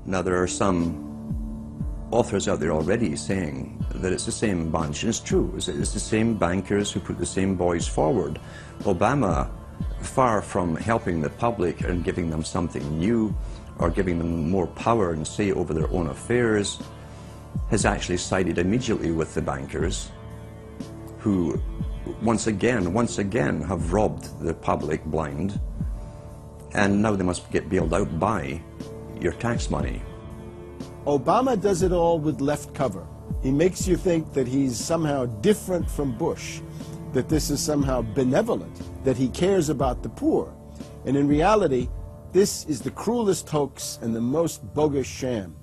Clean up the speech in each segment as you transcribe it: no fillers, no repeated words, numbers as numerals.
Now, there are some authors out there already saying that it's the same bunch, and it's true. It's the same bankers who put the same boys forward. Obama, far from helping the public and giving them something new or giving them more power and say over their own affairs, has actually sided immediately with the bankers who once again have robbed the public blind, and now they must get bailed out by your tax money. Obama does it all with left cover. He makes you think that he's somehow different from Bush, that this is somehow benevolent, that he cares about the poor. And in reality, this is the cruelest hoax and the most bogus sham.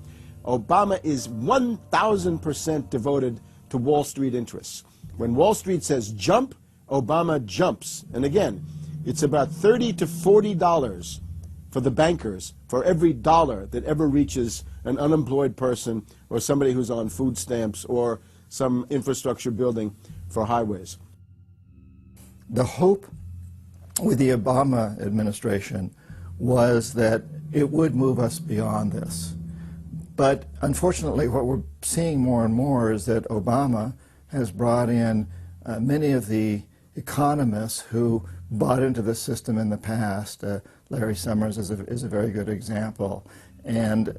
Obama is 1,000% devoted to Wall Street interests. When Wall Street says jump, Obama jumps. And again, it's about $30 to $40 for the bankers for every dollar that ever reaches an unemployed person or somebody who's on food stamps or some infrastructure building for highways. The hope with the Obama administration was that it would move us beyond this. But unfortunately, what we're seeing more and more is that Obama has brought in many of the economists who bought into the system in the past. Larry Summers is a very good example. And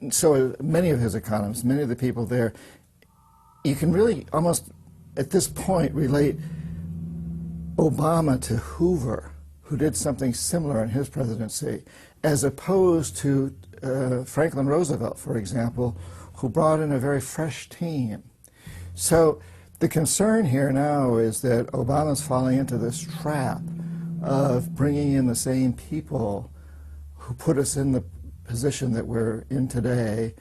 so many of his economists, many of the people there, you can really almost at this point relate Obama to Hoover, who did something similar in his presidency, as opposed to Franklin Roosevelt, for example, who brought in a very fresh team. So the concern here now is that Obama's falling into this trap of bringing in the same people who put us in the position that we're in today,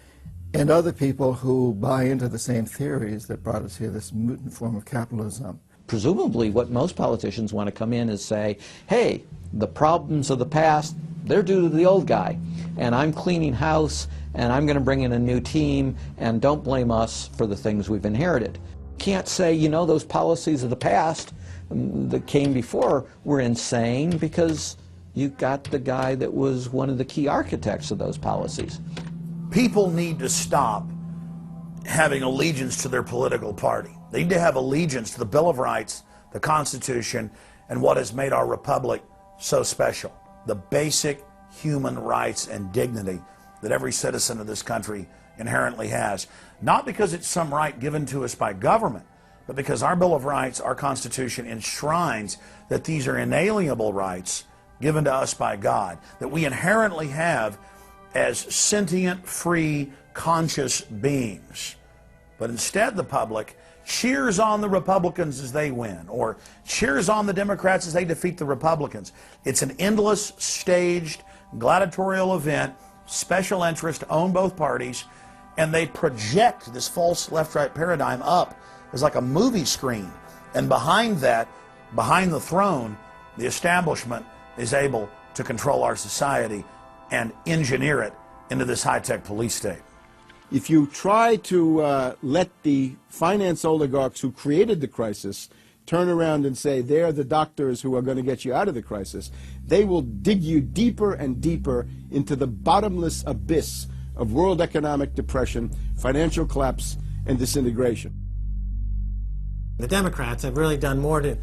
and other people who buy into the same theories that brought us here, this mutant form of capitalism. Presumably what most politicians want to come in is say, hey, the problems of the past, they're due to the old guy, and I'm cleaning house, and I'm going to bring in a new team, and don't blame us for the things we've inherited. Can't say, you know, those policies of the past that came before were insane, because you got the guy that was one of the key architects of those policies. People need to stop having allegiance to their political party. They need to have allegiance to the Bill of Rights, the Constitution, and what has made our republic so special. The basic human rights and dignity that every citizen of this country inherently has. Not because it's some right given to us by government, but because our Bill of Rights, our Constitution, enshrines that these are inalienable rights given to us by God, that we inherently have as sentient, free, conscious beings. But instead the public cheers on the Republicans as they win, or cheers on the Democrats as they defeat the Republicans. It's an endless, staged, gladiatorial event, special interest own both parties, and they project this false left-right paradigm up as like a movie screen. And behind that, behind the throne, the establishment is able to control our society and engineer it into this high-tech police state. If you try to let the finance oligarchs who created the crisis turn around and say they're the doctors who are going to get you out of the crisis, they will dig you deeper and deeper into the bottomless abyss of world economic depression, financial collapse, and disintegration. The Democrats have really done more to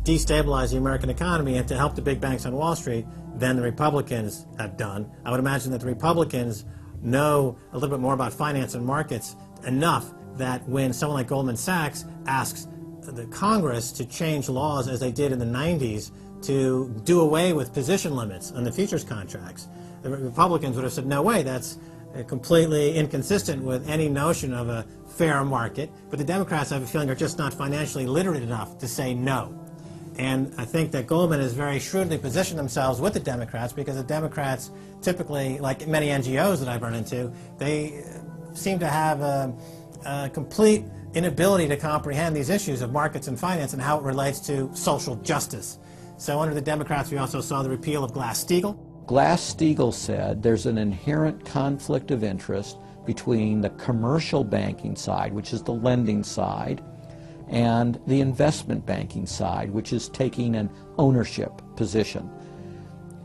destabilize the American economy and to help the big banks on Wall Street than the Republicans have done. I would imagine that the Republicans know a little bit more about finance and markets enough that when someone like Goldman Sachs asks the Congress to change laws as they did in the 90s to do away with position limits on the futures contracts, the Republicans would have said, no way, that's completely inconsistent with any notion of a fair market. But the Democrats, I have a feeling, are just not financially literate enough to say no. And I think that Goldman has very shrewdly positioned themselves with the Democrats, because the Democrats typically, like many NGOs that I've run into, they seem to have a complete inability to comprehend these issues of markets and finance and how it relates to social justice. So under the Democrats, we also saw the repeal of Glass-Steagall. Glass-Steagall said there's an inherent conflict of interest between the commercial banking side, which is the lending side, and the investment banking side, which is taking an ownership position.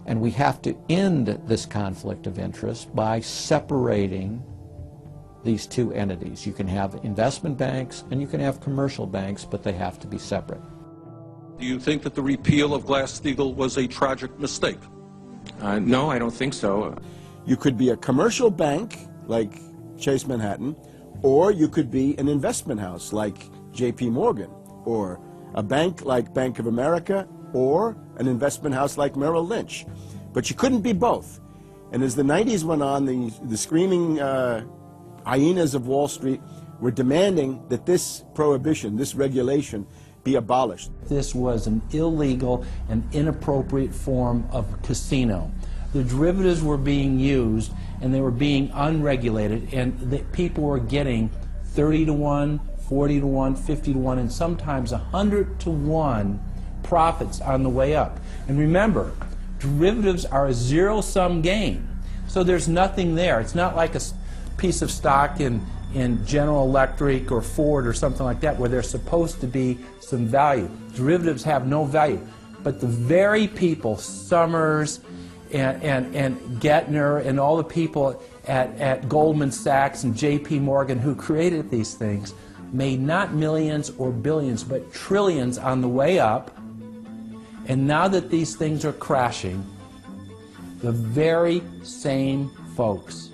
And we have to end this conflict of interest by separating these two entities. You can have investment banks and you can have commercial banks, but they have to be separate. Do you think that the repeal of Glass-Steagall was a tragic mistake? No, I don't think so. You could be a commercial bank like Chase Manhattan, or you could be an investment house like J.P. Morgan, or a bank like Bank of America, or an investment house like Merrill Lynch. But you couldn't be both. And as the 90s went on, the screaming hyenas of Wall Street were demanding that this prohibition, this regulation, be abolished. This was an illegal and inappropriate form of casino. The derivatives were being used and they were being unregulated, and the people were getting 30 to 1, 40 to 1, 50 to 1, and sometimes 100 to 1 profits on the way up. And remember, derivatives are a zero-sum game, so there's nothing there. It's not like a piece of stock in General Electric or Ford or something like that where there's supposed to be some value. Derivatives have no value. But the very people, Summers and Gettner and all the people at Goldman Sachs and J.P. Morgan who created these things made not millions or billions but trillions on the way up. And now that these things are crashing, the very same folks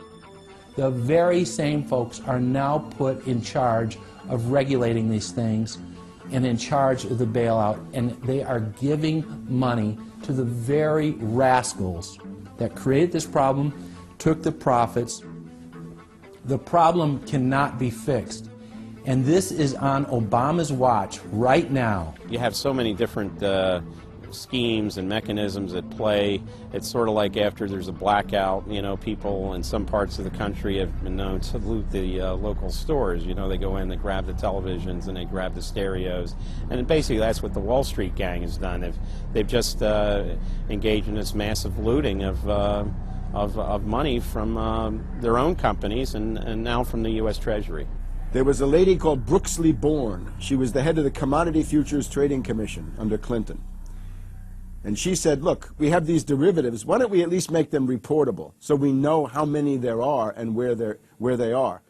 are now put in charge of regulating these things and in charge of the bailout, and they are giving money to the very rascals that created this problem, took the profits. The problem cannot be fixed. And this is on Obama's watch right now. You have so many different schemes and mechanisms at play. It's sort of like after there's a blackout, you know, people in some parts of the country have been known to loot the local stores. You know, they go in, they grab the televisions and they grab the stereos. And basically that's what the Wall Street gang has done. They've just engaged in this massive looting of money from their own companies and now from the U.S. Treasury. There was a lady called Brooksley Born. She was the head of the Commodity Futures Trading Commission under Clinton. And she said, look, we have these derivatives. Why don't we at least make them reportable so we know how many there are and where they are?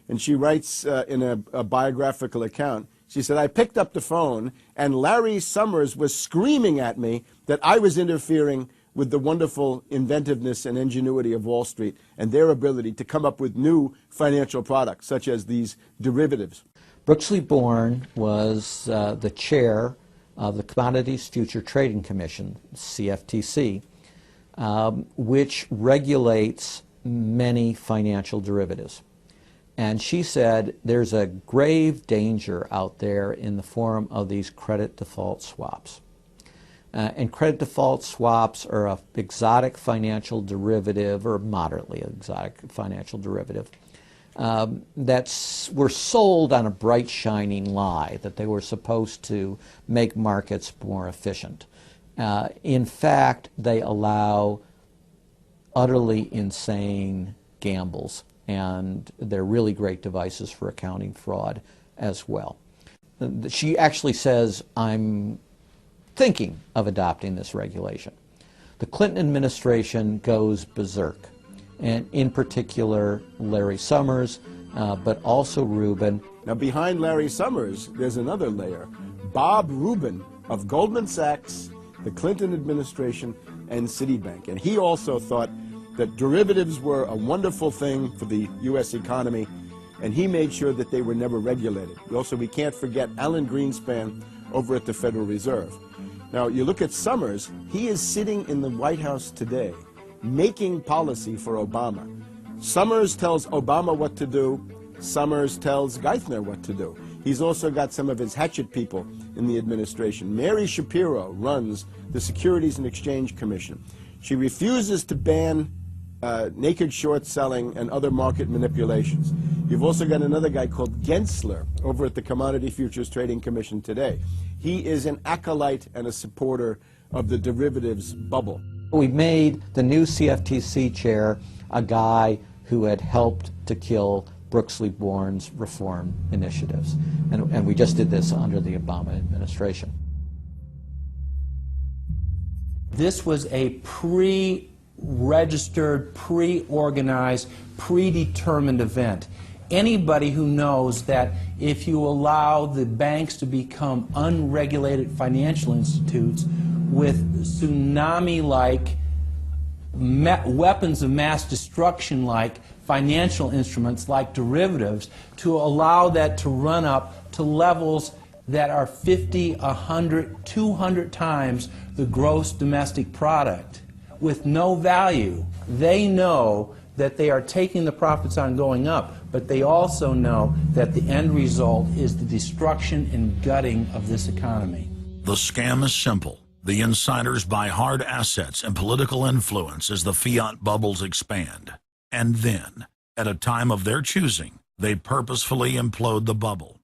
And she writes in a biographical account, she said, I picked up the phone and Larry Summers was screaming at me that I was interfering with the wonderful inventiveness and ingenuity of Wall Street and their ability to come up with new financial products, such as these derivatives. Brooksley Born was the chair of the Commodities Future Trading Commission, CFTC, which regulates many financial derivatives. And she said there's a grave danger out there in the form of these credit default swaps. And credit default swaps are an exotic financial derivative, or moderately exotic financial derivative, that were sold on a bright, shining lie that they were supposed to make markets more efficient. In fact, they allow utterly insane gambles, and they're really great devices for accounting fraud as well. She actually says, I'm thinking of adopting this regulation. The Clinton administration goes berserk, and in particular Larry Summers, but also Rubin. Now behind Larry Summers, there's another layer. Bob Rubin of Goldman Sachs, the Clinton administration, and Citibank. And he also thought that derivatives were a wonderful thing for the U.S. economy, and he made sure that they were never regulated. Also, we can't forget Alan Greenspan over at the Federal Reserve. Now, you look at Summers, he is sitting in the White House today, making policy for Obama. Summers tells Obama what to do. Summers tells Geithner what to do. He's also got some of his hatchet people in the administration. Mary Shapiro runs the Securities and Exchange Commission. She refuses to ban naked short selling and other market manipulations. You've also got another guy called Gensler over at the Commodity Futures Trading Commission today. He is an acolyte and a supporter of the derivatives bubble. We made the new CFTC chair a guy who had helped to kill Brooksley Born's reform initiatives. And we just did this under the Obama administration. This was a pre-registered, pre-organized, predetermined event. Anybody who knows that if you allow the banks to become unregulated financial institutes with tsunami-like, weapons of mass destruction-like financial instruments like derivatives, to allow that to run up to levels that are 50, 100, 200 times the gross domestic product with no value. They know that they are taking the profits on going up, but they also know that the end result is the destruction and gutting of this economy. The scam is simple. The insiders buy hard assets and political influence as the fiat bubbles expand. And then, at a time of their choosing, they purposefully implode the bubble.